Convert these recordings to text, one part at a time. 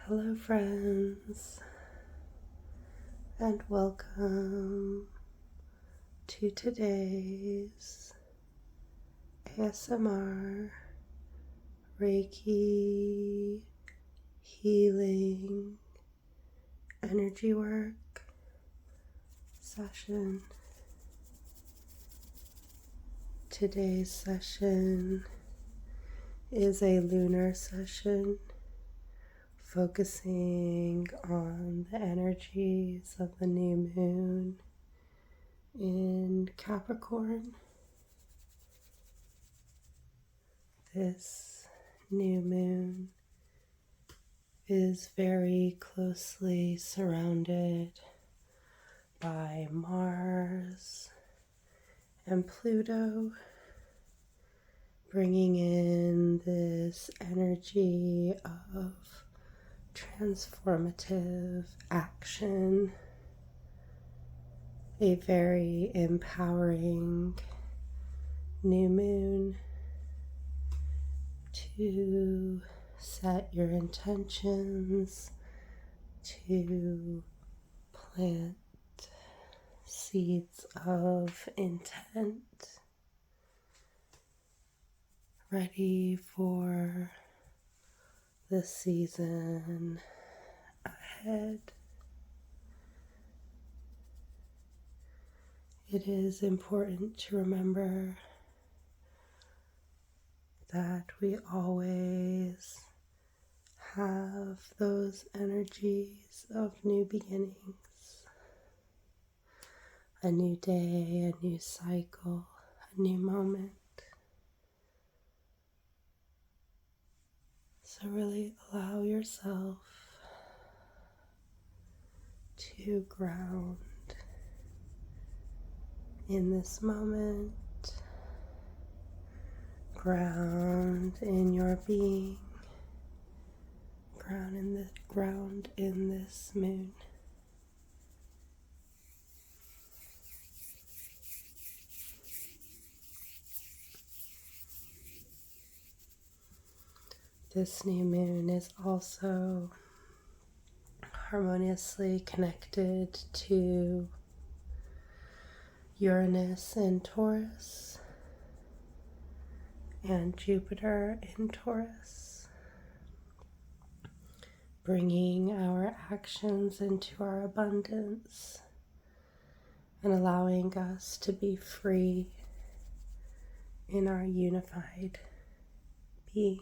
Hello friends, and welcome to today's ASMR Reiki Healing Energywork Session. Today's session is a lunar session focusing on the energies of the new moon in Capricorn. This new moon is very closely surrounded by Mars and Pluto, bringing in this energy of transformative action, a very empowering new moon to set your intentions, to plant seeds of intent, ready for the season ahead. It is important to remember that we always have those energies of new beginnings, a new day, a new cycle, a new moment. So really allow yourself to ground in this moment, ground in your being, ground in this moon. This new moon is also harmoniously connected to Uranus in Taurus and Jupiter in Taurus, bringing our actions into our abundance and allowing us to be free in our unified being.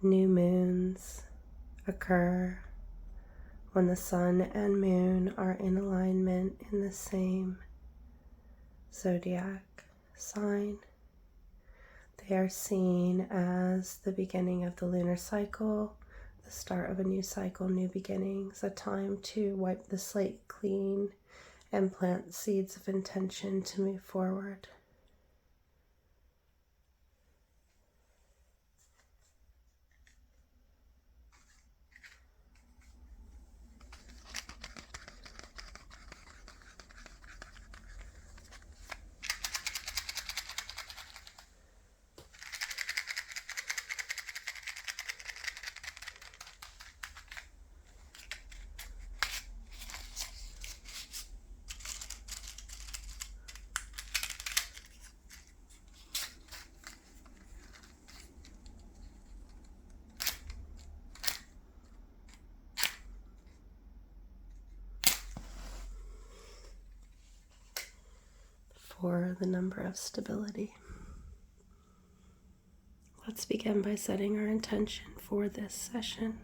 New moons occur when the sun and moon are in alignment in the same zodiac sign. They are seen as the beginning of the lunar cycle, the start of a new cycle, new beginnings, a time to wipe the slate clean and plant seeds of intention to move forward. For the number of stability. Let's begin by setting our intention for this session.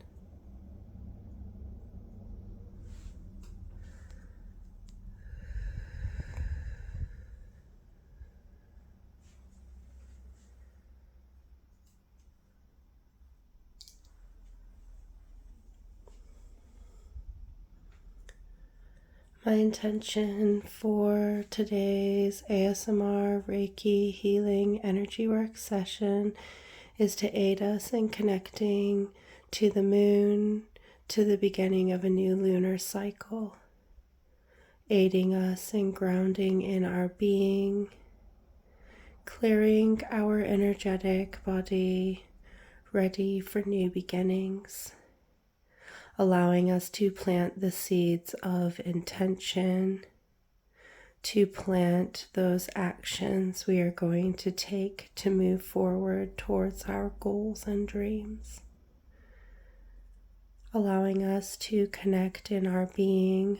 My intention for today's ASMR Reiki Healing Energywork Session is to aid us in connecting to the moon, to the beginning of a new lunar cycle. aiding us in grounding in our being, clearing our energetic body, ready for new beginnings, allowing us to plant the seeds of intention, to plant those actions we are going to take to move forward towards our goals and dreams, allowing us to connect in our being,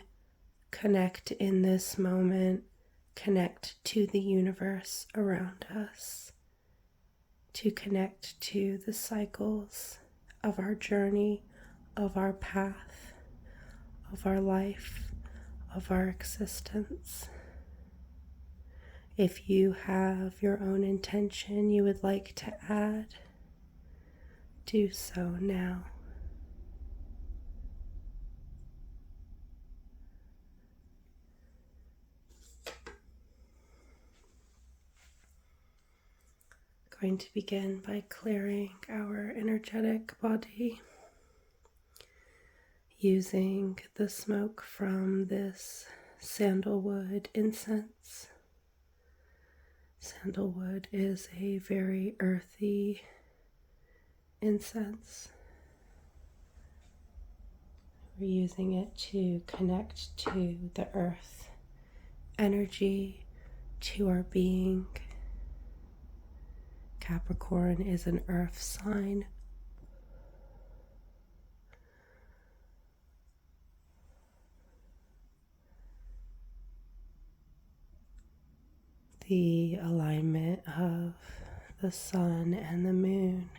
connect in this moment, connect to the universe around us, to connect to the cycles of our journey, of our path, of our life, of our existence. If you have your own intention you would like to add, do so now. Going to begin by clearing our energetic body using the smoke from this sandalwood incense. Sandalwood is a very earthy incense. We're using it to connect to the earth energy, to our being. Capricorn is an earth sign. The alignment of the sun and the moon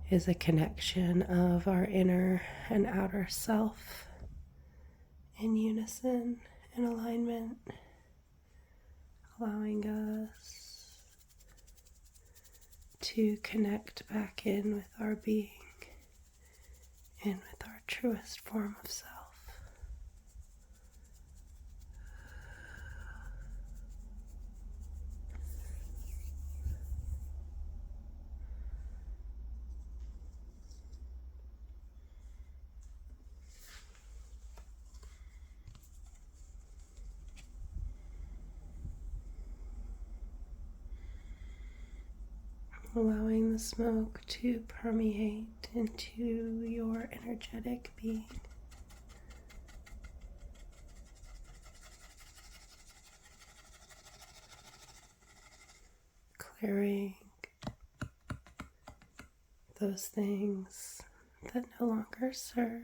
is a connection of our inner and outer self in unison and alignment, allowing us to connect back in with our being and with our truest form of self. Allowing the smoke to permeate into your energetic being. Clearing those things that no longer serve.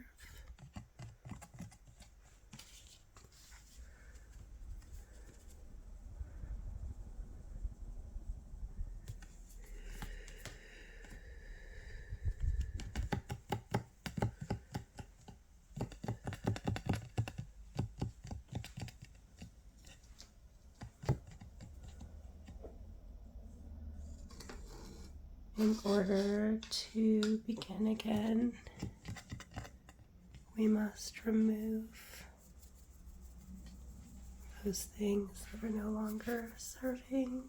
In order to begin again, we must remove those things that are no longer serving.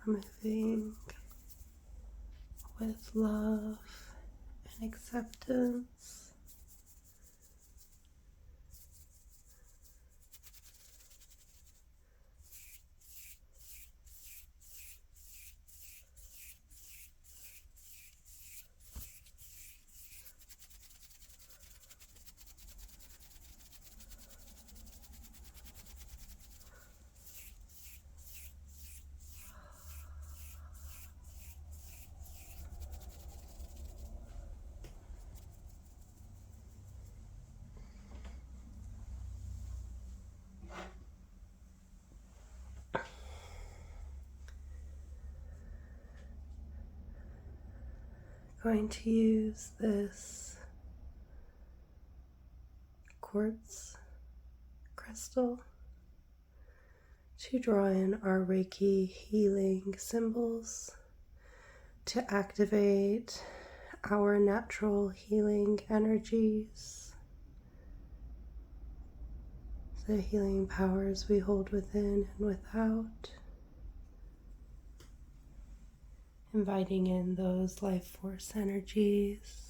Removing with love and acceptance. Going to use this quartz crystal to draw in our Reiki healing symbols to activate our natural healing energies, the healing powers we hold within and without. Inviting in those life force energies.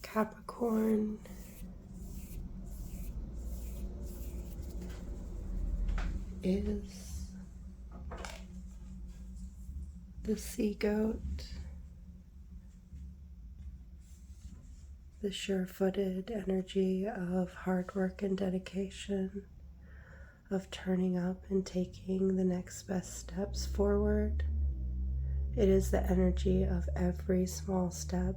Capricorn is the sea goat, the sure-footed energy of hard work and dedication, of turning up and taking the next best steps forward. It is the energy of every small step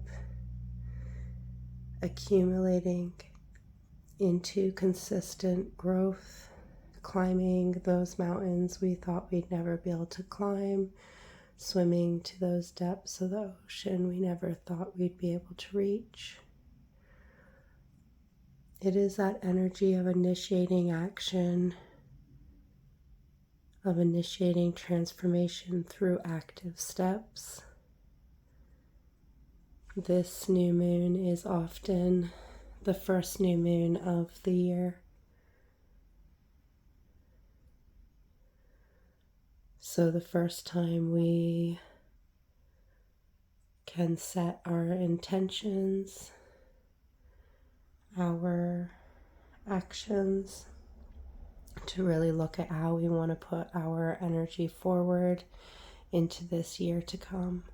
accumulating into consistent growth, climbing those mountains we thought we'd never be able to climb, swimming to those depths of the ocean we never thought we'd be able to reach. It is that energy of initiating action, of initiating transformation through active steps. This new moon is often the first new moon of the year. So the first time we can set our intentions, our actions, to really look at how we want to put our energy forward into this year to come.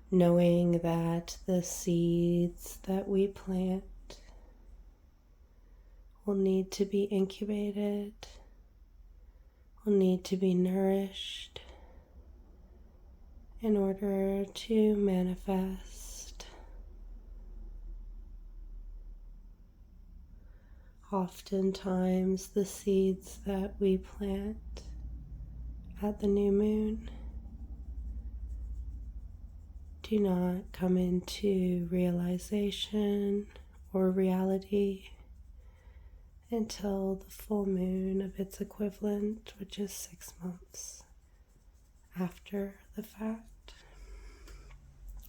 Knowing that the seeds that we plant will need to be incubated, will need to be nourished in order to manifest. Oftentimes, the seeds that we plant at the new moon do not come into realization or reality until the full moon of its equivalent, which is 6 months after the fact.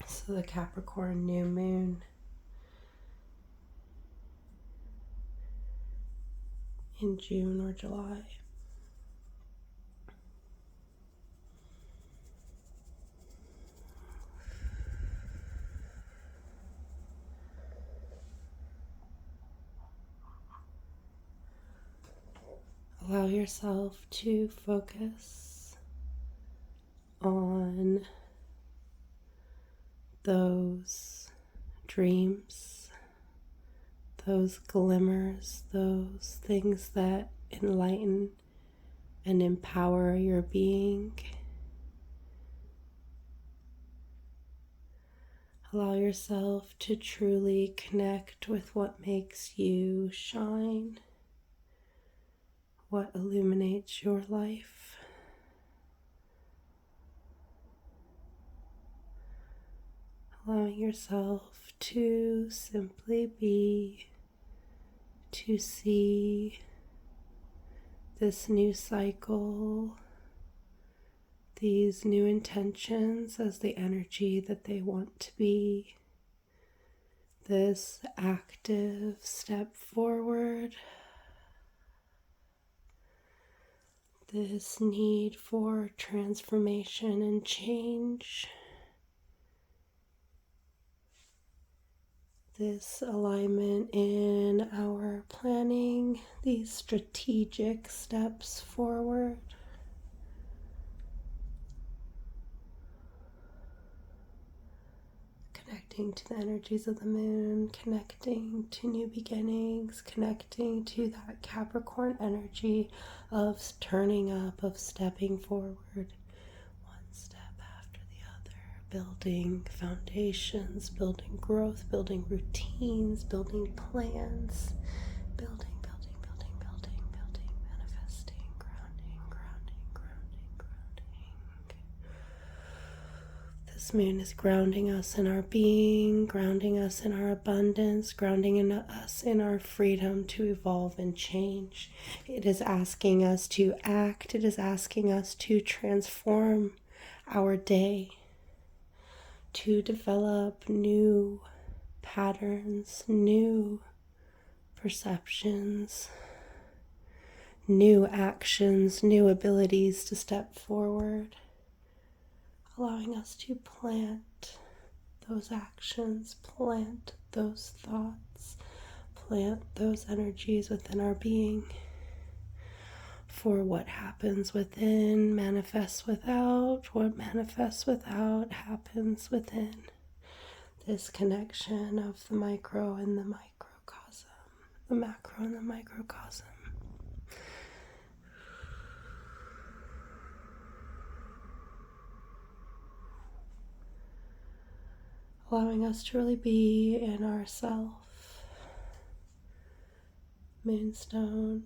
So the Capricorn new moon in June or July. Allow yourself to focus on those dreams, those glimmers, those things that enlighten and empower your being. Allow yourself to truly connect with what makes you shine, what illuminates your life. Allowing yourself to simply be, to see this new cycle, these new intentions as the energy that they want to be, this active step forward, this need for transformation and change, this alignment in our planning, these strategic steps forward. Connecting to the energies of the moon, connecting to new beginnings, connecting to that Capricorn energy of turning up, of stepping forward, one step after the other, building foundations, building growth, building routines, building plans, building, manifesting, grounding. This moon is grounding us in our being, grounding us in our abundance, grounding us in our freedom to evolve and change. It is asking us to act. It is asking us to transform our day, to develop new patterns, new perceptions, new actions, new abilities to step forward. Allowing us to plant those actions, plant those thoughts, plant those energies within our being. For what happens within manifests without, what manifests without happens within. This connection of the micro and the microcosm, the macro and the microcosm. Allowing us to really be in ourself. Moonstone,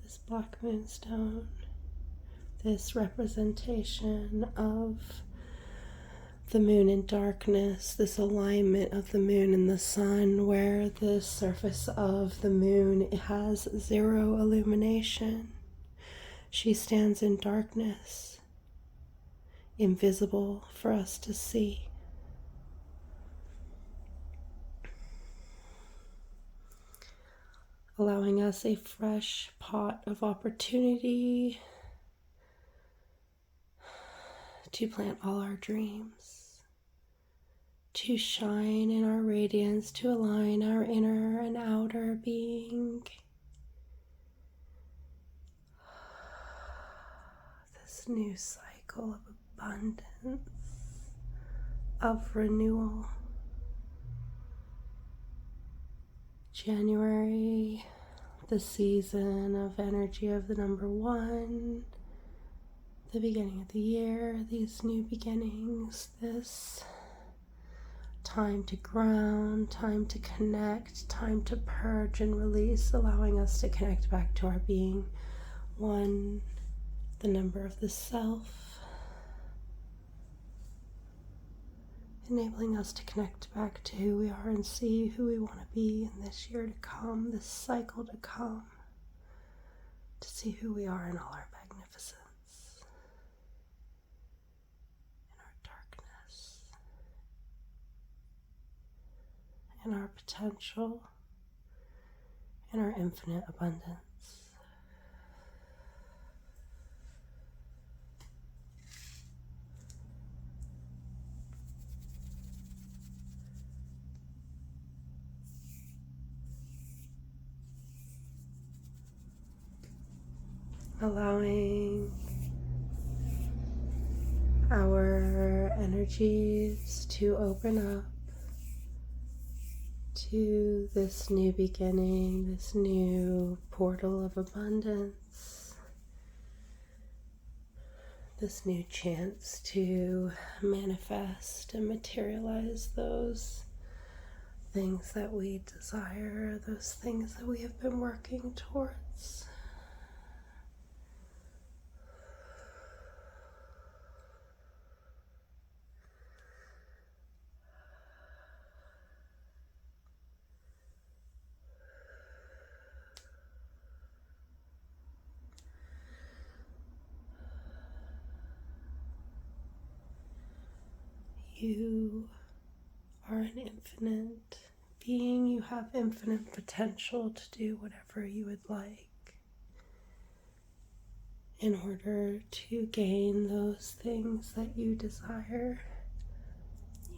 this black moonstone, this representation of the moon in darkness, this alignment of the moon and the sun, where the surface of the moon has zero illumination. She stands in darkness, invisible for us to see. Allowing us a fresh pot of opportunity to plant all our dreams, to shine in our radiance, to align our inner and outer being. This new cycle of abundance, of renewal. January, the season of energy of the number one, the beginning of the year, these new beginnings, this time to ground, time to connect, time to purge and release, allowing us to connect back to our being. One, the number of the self, enabling us to connect back to who we are and see who we want to be in this year to come, this cycle to come, to see who we are in all our magnificence, in our darkness, in our potential, in our infinite abundance. Allowing our energies to open up to this new beginning, this new portal of abundance, this new chance to manifest and materialize those things that we desire, those things that we have been working towards. You are an infinite being. You have infinite potential to do whatever you would like. In order to gain those things that you desire,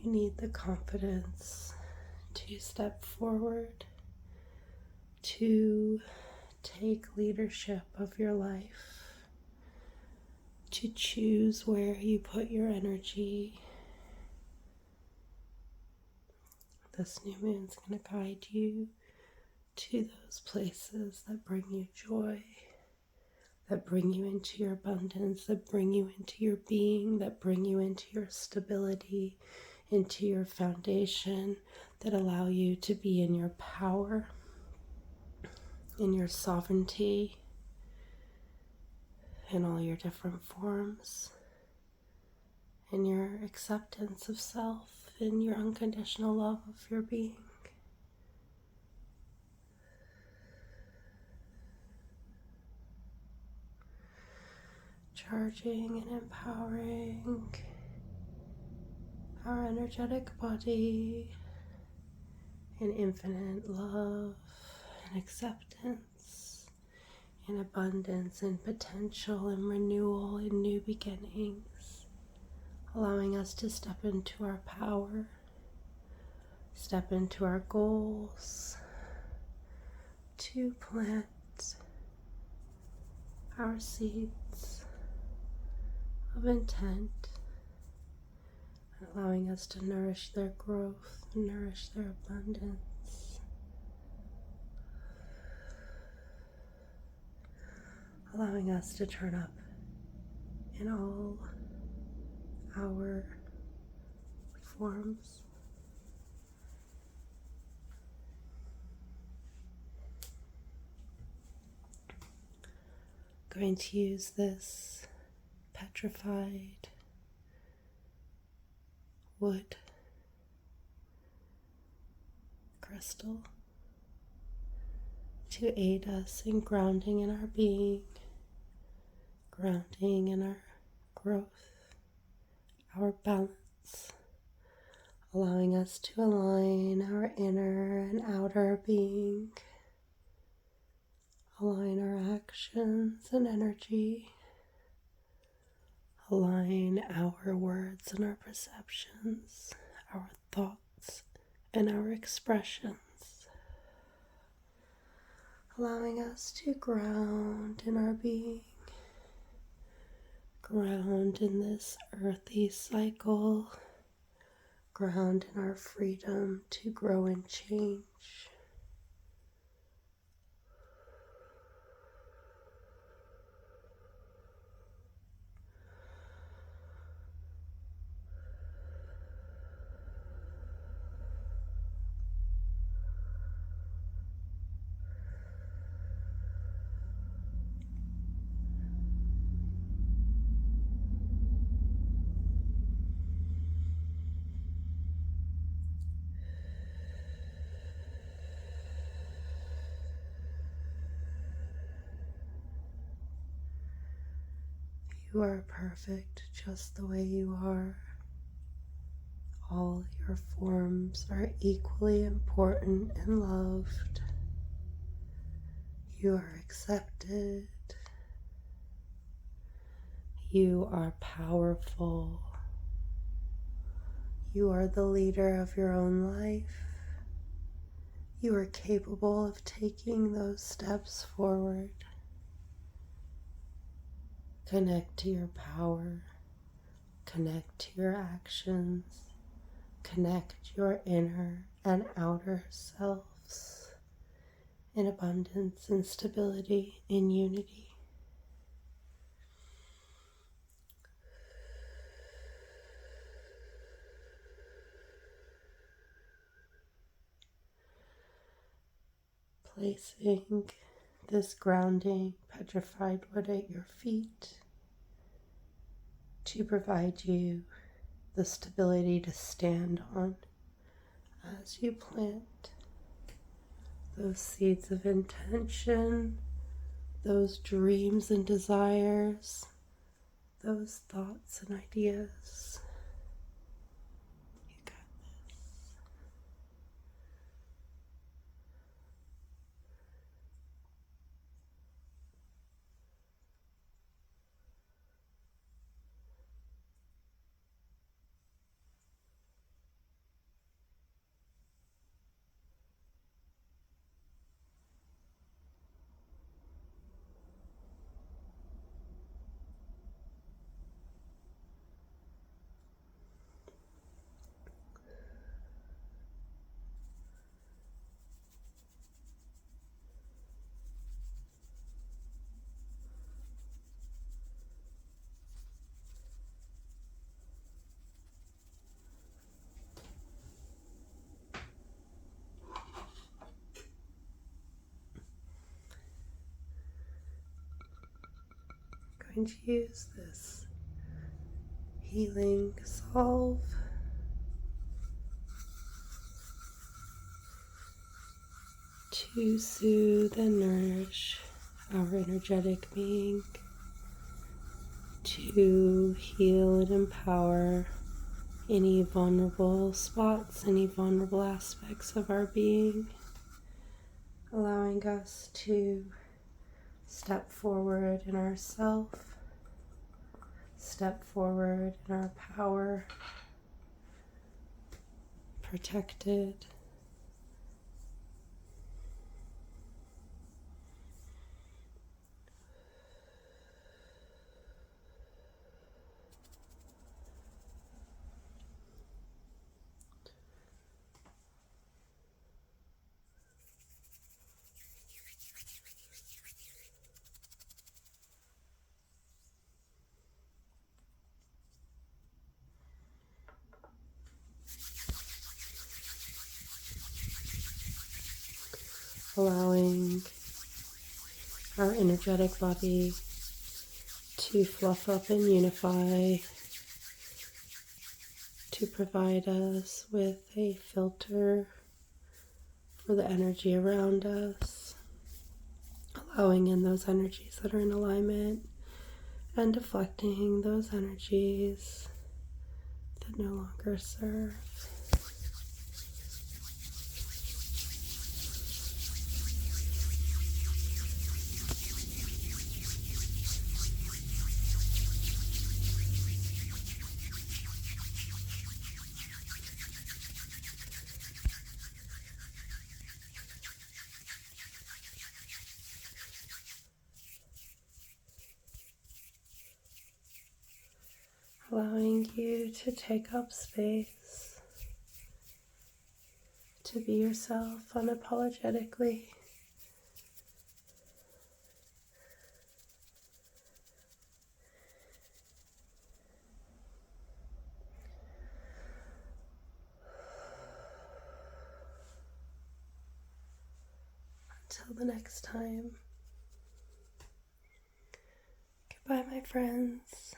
you need the confidence to step forward, to take leadership of your life, to choose where you put your energy. This new moon's going to guide you to those places that bring you joy, that bring you into your abundance, that bring you into your being, that bring you into your stability, into your foundation, that allow you to be in your power, in your sovereignty, in all your different forms, in your acceptance of self, in your unconditional love of your being. Charging and empowering our energetic body in infinite love and acceptance, in abundance and potential and renewal and new beginnings, allowing us to step into our power, step into our goals, to plant our seeds of intent, and allowing us to nourish their growth, nourish their abundance, allowing us to turn up in all our forms. Going to use this petrified wood crystal to aid us in grounding in our being, grounding in our growth, our balance, allowing us to align our inner and outer being, align our actions and energy, align our words and our perceptions, our thoughts and our expressions, allowing us to ground in our being, ground in this earthy cycle, ground in our freedom to grow and change. You are perfect just the way you are. All your forms are equally important and loved. You are accepted. You are powerful. You are the leader of your own life. You are capable of taking those steps forward. Connect to your power. Connect to your actions. Connect your inner and outer selves in abundance and stability, in unity. Placing this grounding petrified wood at your feet to provide you the stability to stand on as you plant those seeds of intention, those dreams and desires, those thoughts and ideas. You got this. going to use this healing salve to soothe and nourish our energetic being, to heal and empower any vulnerable spots, any vulnerable aspects of our being, allowing us to step forward in ourself, step forward in our power, protected, allowing our energetic body to fluff up and unify, to provide us with a filter for the energy around us, allowing in those energies that are in alignment and deflecting those energies that no longer serve. Allowing you to take up space, to be yourself unapologetically. Until the next time. Goodbye, my friends.